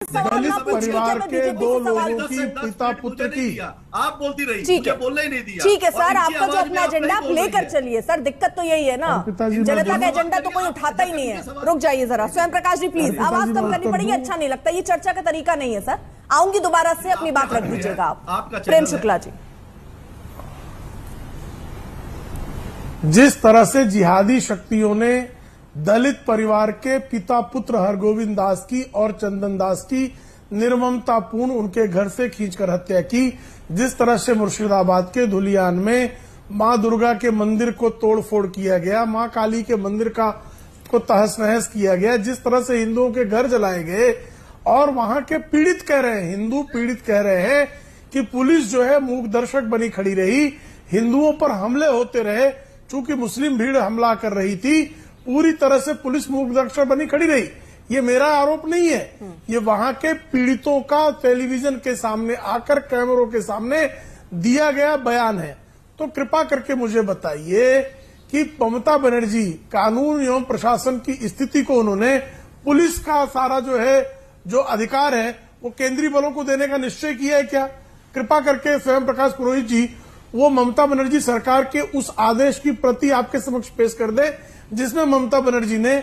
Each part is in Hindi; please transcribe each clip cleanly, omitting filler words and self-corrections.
सवाल दलित ना पूछिए, परिवार मैं के बीजेपी दो से सवाल लोगों की पिता पुत्र की। आप बोलती रही, ठीक है, मुझे बोलने ही नहीं दिया। ठीक है और सर, इनकी आपका जो आवाज अपना में आप एजेंडा नहीं आप बोल रही लेकर है। चलिए सर, दिक्कत तो यही है ना, पिताजी, मैं जनता का दोनों एजेंडा तो कोई उठाता ही नहीं है। रुक जाइए जरा, स्वयं प्रकाश जी प्लीज, आवाज कम करनी पड़ेगी, अच्छा नहीं लगता, ये चर्चा का तरीका नहीं है सर। आऊंगी दोबारा से, अपनी बात रख दीजिएगा आप। आपका प्रेम शुक्ला जी, जिस तरह से जिहादी शक्तियों ने दलित परिवार के पिता पुत्र हरगोविंद दास की और चंदन दास की निर्ममतापूर्ण उनके घर से खींचकर हत्या की, जिस तरह से मुर्शिदाबाद के धुलियान में मां दुर्गा के मंदिर को तोड़फोड़ किया गया, मां काली के मंदिर को तहस नहस किया गया, जिस तरह से हिंदुओं के घर जलाए गए, और वहां के पीड़ित कह रहे हैं, हिंदू पीड़ित कह रहे हैं कि पुलिस जो है मूक दर्शक बनी खड़ी रही, हिंदुओं पर हमले होते रहे, चूंकि मुस्लिम भीड़ हमला कर रही थी, पूरी तरह से पुलिस मूक दर्शक बनी खड़ी रही। ये मेरा आरोप नहीं है, ये वहां के पीड़ितों का टेलीविजन के सामने आकर कैमरों के सामने दिया गया बयान है। तो कृपा करके मुझे बताइए कि ममता बनर्जी कानून एवं प्रशासन की स्थिति को उन्होंने पुलिस का सारा जो अधिकार है वो केंद्रीय बलों को देने का निश्चय किया है क्या? कृपा करके स्वयं प्रकाश पुरोहित जी वो ममता बनर्जी सरकार के उस आदेश की प्रति आपके समक्ष पेश कर दे जिसमें ममता बनर्जी ने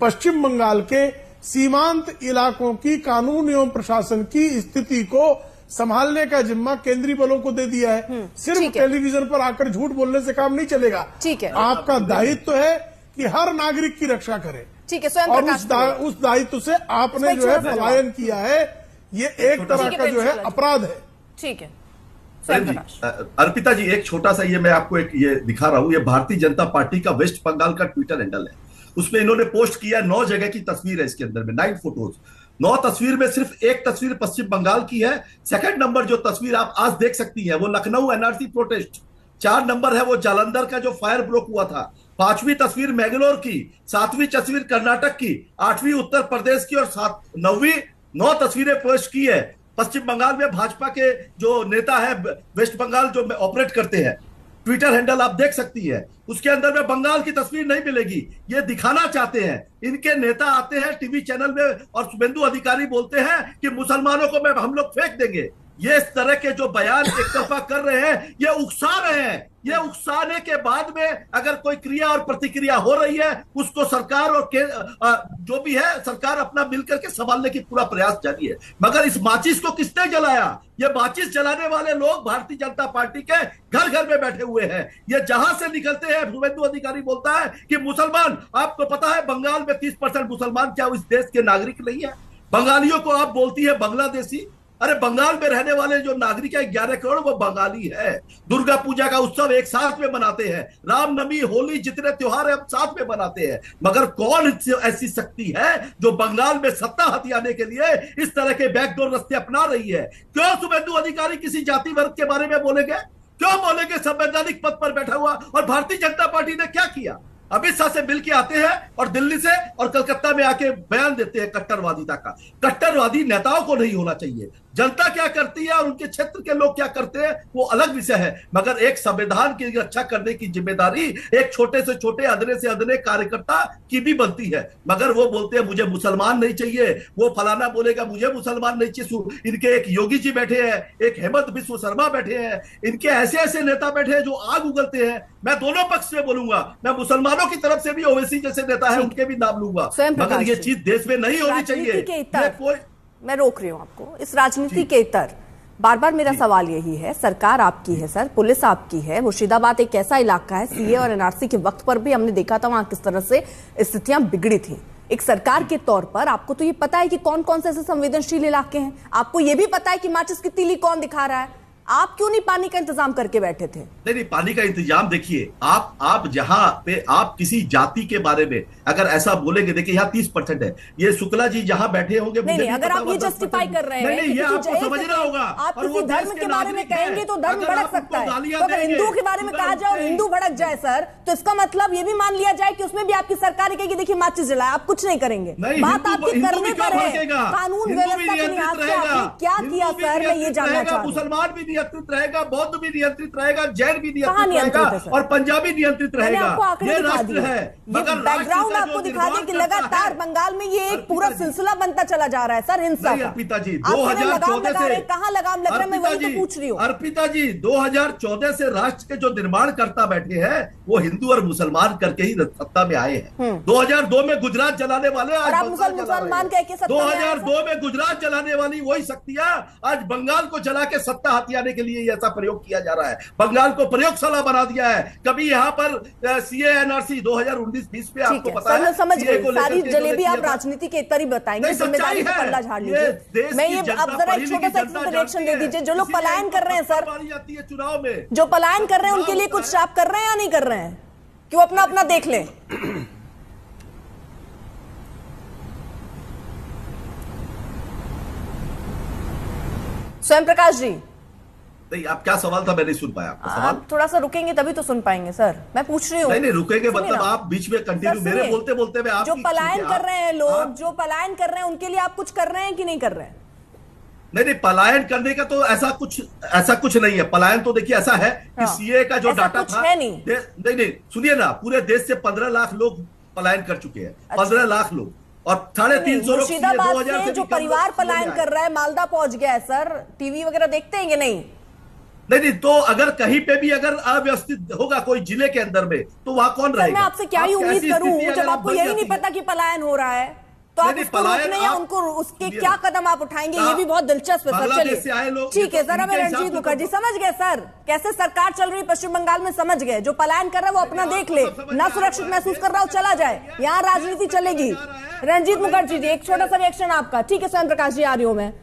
पश्चिम बंगाल के सीमांत इलाकों की कानून एवं प्रशासन की स्थिति को संभालने का जिम्मा केंद्रीय बलों को दे दिया है। सिर्फ टेलीविजन पर आकर झूठ बोलने से काम नहीं चलेगा। ठीक है, आपका दायित्व है कि हर नागरिक की रक्षा करें। ठीक है, स्वयं और प्रकाश उस दायित्व से आपने जो है पलायन किया है, ये एक तरह का जो है अपराध है। ठीक है अर्पिता जी, एक छोटा सा ये मैं आपको एक ये दिखा रहा हूं, ये भारतीय जनता पार्टी का वेस्ट बंगाल का ट्विटर हैंडल है। उसमें इन्होंने पोस्ट किया 9 जगह की तस्वीर है, इसके अंदर में 9 फोटोज। 9 तस्वीर में सिर्फ एक तस्वीर पश्चिम बंगाल की है। सेकंड नंबर जो तस्वीर आप आज देख सकती हैं वो लखनऊ एनआरसी प्रोटेस्ट। 4 नंबर है वो जालंधर का जो फायर ब्रोक हुआ था। 5वीं तस्वीर मैंगलोर की, 7वीं तस्वीर कर्नाटक की, 8वीं उत्तर प्रदेश की और 9 तस्वीरें पोस्ट की है। पश्चिम बंगाल में भाजपा के जो नेता है वेस्ट बंगाल जो ऑपरेट करते हैं, ट्विटर हैंडल आप देख सकती है। उसके अंदर में बंगाल की तस्वीर नहीं मिलेगी। ये दिखाना चाहते हैं, इनके नेता आते हैं टीवी चैनल में और शुभेंदु अधिकारी बोलते हैं कि मुसलमानों को हम लोग फेंक देंगे। ये इस तरह के जो बयान एक तरफा कर रहे हैं, ये उकसा रहे हैं। ये उकसाने के बाद में अगर कोई क्रिया और प्रतिक्रिया हो रही है, उसको सरकार और जो भी है सरकार अपना मिलकर के संभालने की पूरा प्रयास जारी है। मगर इस माचिस को किसने जलाया? ये माचिस जलाने वाले लोग भारतीय जनता पार्टी के घर घर में बैठे हुए हैं। ये जहां से निकलते हैं, शुभेंदु अधिकारी बोलता है कि मुसलमान, आपको पता है बंगाल में 30% मुसलमान क्या इस देश के नागरिक नहीं है? बंगालियों को आप बोलती है बांग्लादेशी। अरे बंगाल में रहने वाले जो नागरिक है 11 करोड़, वो बंगाली है। दुर्गा पूजा का उत्सव एक साथ में मनाते हैं, रामनवमी, होली, जितने त्योहार है हम साथ में मनाते हैं। मगर कौन ऐसी शक्ति है जो बंगाल में सत्ता हथियाने के लिए इस तरह के बैकडोर रास्ते अपना रही है? क्यों शुभेंदु अधिकारी किसी जाति वर्ग के बारे में बोलेंगे? क्यों बोलेंगे संवैधानिक पद पर बैठा हुआ? और भारतीय जनता पार्टी ने क्या किया? अमित शाह से मिल के आते हैं और दिल्ली से और कलकत्ता में आके बयान देते हैं कट्टरवादिता का। कट्टरवादी नेताओं को नहीं होना चाहिए। जनता क्या करती है और उनके क्षेत्र के लोग क्या करते हैं वो अलग विषय है, मगर एक संविधान की रक्षा करने की जिम्मेदारी एक छोटे से छोटे, अदने से अदने कार्यकर्ता की भी बनती है। मगर वो बोलते हैं मुझे मुसलमान नहीं चाहिए, वो फलाना बोलेगा मुझे मुसलमान नहीं चाहिए। इनके एक योगी जी बैठे हैं, एक हेमंत बिस्व शर्मा बैठे हैं, इनके ऐसे ऐसे नेता बैठे हैं जो आग उगलते हैं। मैं दोनों पक्ष में बोलूंगा, मैं मुसलमानों की तरफ से भी ओवैसी जैसे नेता है उनके भी नाम लूंगा, मगर ये चीज देश में नहीं होनी चाहिए। मैं रोक रही हूं आपको। इस राजनीति के इतर बार बार मेरा सवाल यही है, सरकार आपकी है सर, पुलिस आपकी है, मुर्शिदाबाद एक ऐसा इलाका है, सीए और एनआरसी के वक्त पर भी हमने देखा था वहां किस तरह से स्थितियां बिगड़ी थी। एक सरकार के तौर पर आपको तो ये पता है कि कौन कौन से ऐसे संवेदनशील इलाके हैं, आपको ये भी पता है कि माचिस की तीली कौन दिखा रहा है। आप क्यों नहीं पानी का इंतजाम करके बैठे थे? नहीं, पानी का इंतजाम देखिए, आप जहां पे आप किसी जाति के बारे में अगर ऐसा बोलेंगे, देखिए यहाँ 30% है। ये शुक्ला जी जहां बैठे होंगे, नहीं, अगर आप ये जस्टिफाई कर रहे हैं, नहीं, ये आपको समझना होगा। आप किसी धर्म के बारे में कहेंगे तो धर्म भड़क सकता है, तो अगर हिंदू के बारे में कहा जाए और हिंदू भड़क जाए सर, तो इसका मतलब ये भी मान लिया जाए कि उसमें भी आपकी सरकार कहेगी देखिए माचिस जलाया, आप कुछ नहीं करेंगे। बात आपके करने पर है, कानून व्यवस्था के लिहाज से आपने क्या किया सर, मैं ये जानना चाहता हूं। मुसलमान भी नियंत्रित रहेगा, बौद्ध भी नियंत्रित रहेगा, जैन भी नियंत्रित रहेगा और पंजाबी नियंत्रित रहेगा। ये राष्ट्र है, मगर बैकग्राउंड आपको दिखा दें कि लगातार बंगाल में ये एक पूरा सिलसिला बनता चला जा रहा है सर हिंसा का। अर्पिता जी, आप लगाम 2014 लगा रहे से हैं, कहाँ लगाम लग रहा है, मैं वही तो पूछ रही हूँ। अर्पिता जी, 2014 से राष्ट्र के जो निर्माण करता बैठे हैं वो हिंदू और मुसलमान करके ही सत्ता में आए हैं। 2002 में गुजरात जलाने वाले आज मुसलमान कह के 2002 में गुजरात जलाने वाली वही शक्तियां आज बंगाल को जला के सत्ता हथियाने के लिए ऐसा प्रयोग किया जा रहा है। बंगाल को प्रयोगशाला बना दिया है। कभी यहाँ पर सीए एनआरसी 2019-20 पे आपको पता है, समझ गई सारी जलेबी आप राजनीति के इतर ही बताएंगे, जिम्मेदारी से पल्ला झाड़ लीजिए। मैं ये अब जरा एक छोटा सा रिएक्शन दे दीजिए। जो लोग पलायन कर रहे हैं सर, चुनाव में जो पलायन कर रहे हैं उनके लिए कुछ आप कर रहे हैं या नहीं कर रहे हैं कि वो अपना अपना देख लें? स्वयं प्रकाश जी, नहीं, आप क्या सवाल था, मैं नहीं सुन पाया आपका सवाल। आप थोड़ा सा रुकेंगे तभी तो सुन पाएंगे सर, मैं पूछ रही हूँ। नहीं रुकेंगे मतलब आप बीच में कंटिन्यू मेरे बोलते बोलते मैं जो पलायन कर रहे हैं लोग, जो पलायन कर रहे हैं उनके लिए आप कुछ कर रहे हैं कि नहीं कर रहे हैं? नहीं, पलायन करने का तो ऐसा कुछ नहीं है। पलायन तो देखिए ऐसा है कि सीए का जो डाटा था, नहीं सुनिए ना, पूरे देश से 15 लाख लोग पलायन कर चुके हैं। 15 लाख लोग और 350 लोग मुर्शिदाबाद से जो परिवार पलायन कर रहा है मालदा पहुंच गया है सर। टीवी वगैरह देखते हैं कि नहीं? नहीं, तो अगर कहीं पे भी अगर अव्यवस्थित होगा कोई जिले के अंदर में तो वहां कौन रहेगा? मैं आपसे क्या ही उम्मीद करूं जब आपको यही नहीं पता कि पलायन हो रहा है, तो आप उसको रोकने या उनको उसके क्या कदम आप उठाएंगे, ये भी बहुत दिलचस्प है सर। चलिए ठीक है सर, हमें रणजीत मुखर्जी समझ गए सर कैसे सरकार चल रही पश्चिम बंगाल में, समझ गए। जो पलायन कर रहा है वो अपना देख ले, ना सुरक्षित महसूस कर रहा हो चला जाए, यहाँ राजनीति चलेगी। रणजीत मुखर्जी जी, एक छोटा सा रिएक्शन आपका। ठीक है स्वयं प्रकाश जी, आ रही हूं मैं।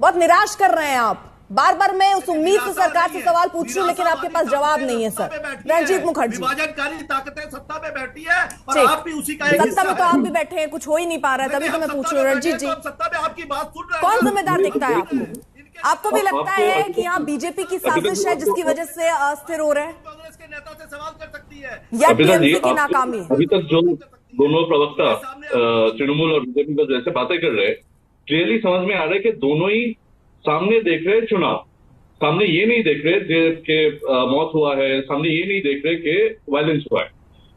बहुत निराश कर रहे हैं आप, बार बार मैं उस उम्मीद से सरकार से सवाल पूछ रही हूँ लेकिन आपके पास जवाब नहीं है सर। रणजीत मुखर्जी, विभाजनकारी ताकतें सत्ता में बैठी है और आप भी उसी का एक सत्ता में तो आप भी बैठे हैं, कुछ हो ही नहीं पा रहा है, तभी तो मैं पूछ रही हूँ। रणजीत जी, सत्ता में आपकी बात सुन रहे हैं, कौन जिम्मेदार दिखता है आपको? आपको भी लगता है कि यहाँ बीजेपी की साजिश है जिसकी वजह से अस्थिर हो रहे हैं, कांग्रेस के नेता से सवाल कर सकती है या टीएमसी की नाकामी है? अभी तक जो दोनों प्रवक्ता तृणमूल और बीजेपी का जैसे बातें कर रहे हैं, क्लियरली समझ में आ रहा है कि दोनों ही सामने देख रहे चुनाव, सामने ये नहीं देख रहे कि मौत हुआ है, सामने ये नहीं देख रहे कि वायलेंस हुआ है।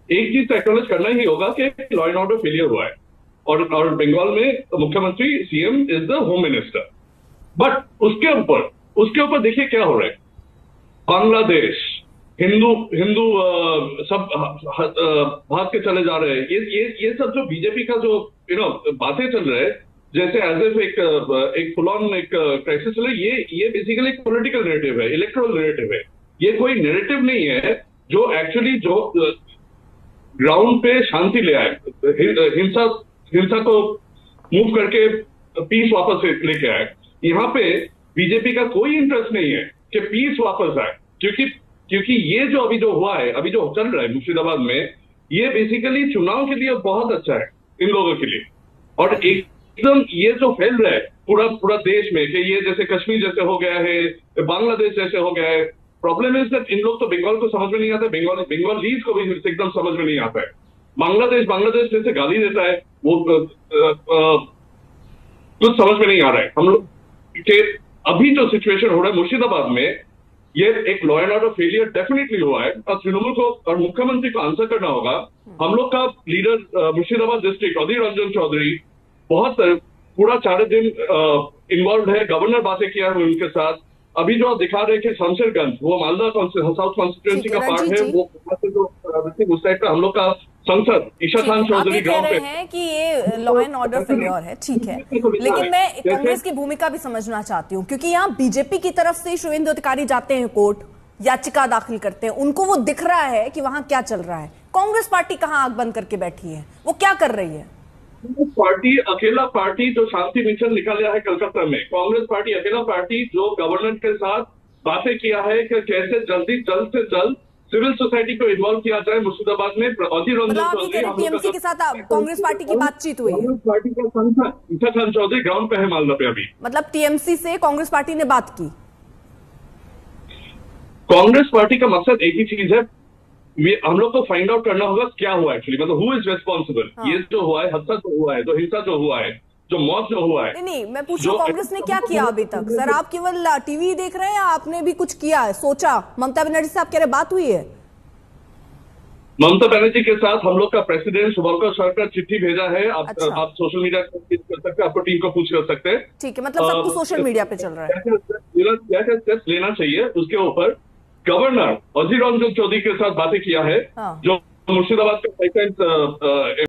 एक चीज एक्नॉलेज करना ही होगा कि लॉ एंड ऑर्डर फेलियर हुआ है और बंगाल में मुख्यमंत्री CM is the home minister. But उसके ऊपर देखिए क्या हो रहा है। बांग्लादेश, हिंदू सब भाग के चले जा रहे हैं। ये सब जो बीजेपी का जो बातें चल रहे हैं, जैसे एज एफ एक फुल ऑन एक क्राइसिस चले, ये बेसिकली एक पॉलिटिकल नैरेटिव है, इलेक्टोरल नैरेटिव है। ये कोई नैरेटिव नहीं है जो एक्चुअली जो ग्राउंड पे शांति ले आए, हिंसा को मूव करके पीस वापस लेके आए। यहाँ पे बीजेपी का कोई इंटरेस्ट नहीं है कि पीस वापस आए, क्योंकि ये जो अभी जो हुआ है, अभी जो चल रहा है मुर्शिदाबाद में, ये बेसिकली चुनाव के लिए बहुत अच्छा है इन लोगों के लिए। और एकदम ये जो फैल रहा है पूरा देश में कि ये जैसे कश्मीर जैसे हो गया है, बांग्लादेश जैसे हो गया है। प्रॉब्लम है इन लोग तो बंगाल को समझ में नहीं आता, बंगालीज को भी एकदम समझ में नहीं आता है। बांग्लादेश जैसे गाली देता है, वो कुछ समझ में नहीं आ रहा है हम लोग के। अभी जो सिचुएशन हो रहा है मुर्शिदाबाद में, ये एक law and order failure definitely हुआ है और तृणमूल को और मुख्यमंत्री को आंसर करना होगा। हम लोग का लीडर मुर्शिदाबाद डिस्ट्रिक्ट अधीर रंजन चौधरी बहुत पूरा 4 दिन इन्वॉल्व है, गवर्नर बातें किया है उनके साथ। अभी जो आप दिखा रहे हैं कि शमशेरगंज, वो मालदा साउथ कॉन्स्टिट्यूएंसी का पार्ट है, वो उस साइड का हम लोग का सांसद ईशा खान चौधरी गांव पे हैं कि ये लॉ एंड ऑर्डर फेलियर है। ठीक है, लेकिन मैं कांग्रेस की भूमिका भी समझना चाहती हूँ, क्योंकि यहाँ बीजेपी की तरफ से शुभेंदु अधिकारी जाते हैं कोर्ट, याचिका दाखिल करते हैं, उनको वो दिख रहा है कि वहां क्या चल रहा है। कांग्रेस पार्टी कहाँ आंख बंद करके बैठी है, वो क्या कर रही है? पार्टी अकेला पार्टी जो शांति मिशन निकाला है कलकत्ता में, कांग्रेस पार्टी अकेला पार्टी जो गवर्नर के साथ बातें किया है कि कैसे जल्द से जल्द सिविल सोसाइटी को इन्वॉल्व किया जाए मुर्शिदाबाद में। टीएमसी के साथ कांग्रेस पार्टी की बातचीत हुई है? कांग्रेस पार्टी का सांसद ईशा खान चौधरी ग्राउंड पे है मालदा पे अभी। मतलब टीएमसी से कांग्रेस पार्टी ने बात की? कांग्रेस पार्टी का मकसद एक ही चीज है, हम लोग को फाइंड आउट करना होगा क्या हुआ एक्चुअली, मतलब हु इज रेस्पॉन्सिबल। ये जो हुआ है, हादसा जो हुआ है, जो हिंसा जो हुआ है, जो मौत जो हुआ है। नहीं, मैं पूछ रहा हूँ कांग्रेस ने क्या किया अभी तक? सर आप केवल टीवी देख रहे हैं या आपने भी कुछ किया है, सोचा? ममता बनर्जी से आप कह रहे बात हुई है? ममता बनर्जी के साथ हम लोग का प्रेसिडेंट शुभंकर सरकार चिट्ठी भेजा है। आप सोशल मीडिया कर सकते हैं, आपको टीम को पूछ कर सकते हैं। ठीक है, मतलब सब कुछ सोशल मीडिया पे चल रहा है। क्या क्या स्टेप्स लेना चाहिए उसके ऊपर गवर्नर अधीर रंजन चौधरी के साथ बातें किया है, जो मुर्शिदाबाद का